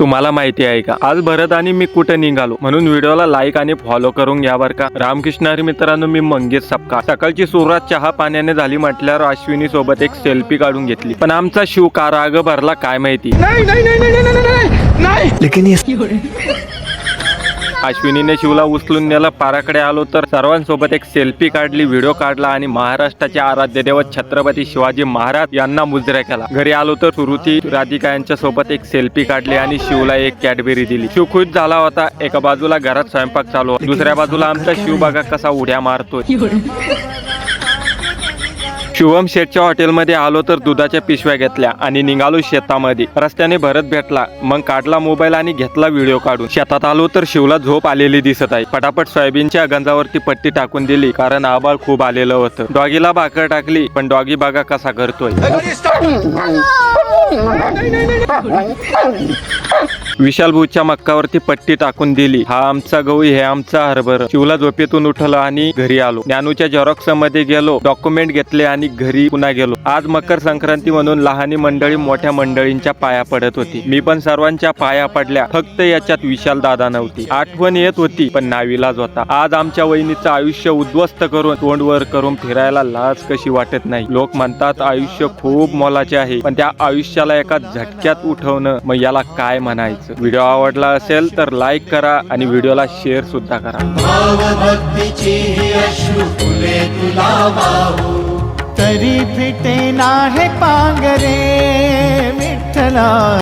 तुम्हाला माहिती आहे का, आज भरत आणि मी कुठे निघालो, म्हणून व्हिडिओला लाईक आणि फॉलो करून घ्या बर का. रामकृष्ण हरी मित्रांनो, मी मंगेश सपकाळ. सकाळची सुरुवात चहा पाण्याने झाली म्हटल्यावर अश्विनी सोबत एक सेल्फी काढून घेतली, पण आमचा शिव का राग भरला काय माहिती. अश्विनीने शिवला उचलून नेला. पाराकडे आलो तर सर्वांसोबत एक सेल्फी काढली, व्हिडिओ काढला आणि महाराष्ट्राचे आराध्य दैवत छत्रपती शिवाजी महाराज यांना मुजरा केला. घरी आलो तर सुरुती राधिका यांच्या सोबत एक सेल्फी काढली आणि शिवला एक कॅडबेरी दिली. शिव खुश झाला होता. एका बाजूला घरात स्वयंपाक चालू, दुसऱ्या बाजूला आमचा शिव बघा कसा उड्या मारतोय. शुभम शेठच्या हॉटेलमध्ये आलो तर दुधाच्या पिशव्या घेतल्या आणि निघालो शेतामध्ये. रस्त्याने भरत भेटला, मग काढला मोबाईल आणि घेतला व्हिडिओ काढून. शेतात आलो तर शिवला झोप आलेली दिसत आहे. पटापट सोयाबीनच्या गंजावरती पट्टी टाकून दिली, कारण आबाळ खूप आलेलं होतं. डॉगीला भाकर टाकली, पण डॉगी बघा कसा करतोय. विशाल भूच्या मक्कावरती पट्टी टाकून दिली. हा आमचा गहू, हे आमचा हरभर. शिवला झोपेतून उठलं आणि घरी आलो. ज्ञानूच्या झेरॉक्स मध्ये गेलो, डॉक्युमेंट घेतले आणि घरी पुन्हा गेलो. आज मकर संक्रांती म्हणून लहानी मंडळी मोठ्या मंडळींच्या पाया पडत होती. मी पण सर्वांच्या पाया पडल्या, फक्त याच्यात विशाल दादा नव्हती. आठवण येत होती पण नाविलाज होता. आज आमच्या वहिनीचं आयुष्य उद्ध्वस्त करून तोंड वर करून फिरायला लाज कशी वाटत नाही. लोक म्हणतात आयुष्य खूप मोलाचे आहे, पण त्या आयुष्याला एका झटक्यात उठवणं, मग याला काय म्हणायचं. व्हिडिओ आवडला असेल तर लाईक करा आणि व्हिडिओला शेअर सुद्धा करा. तरी फिटे ना हे पांगरे विठ्ठला.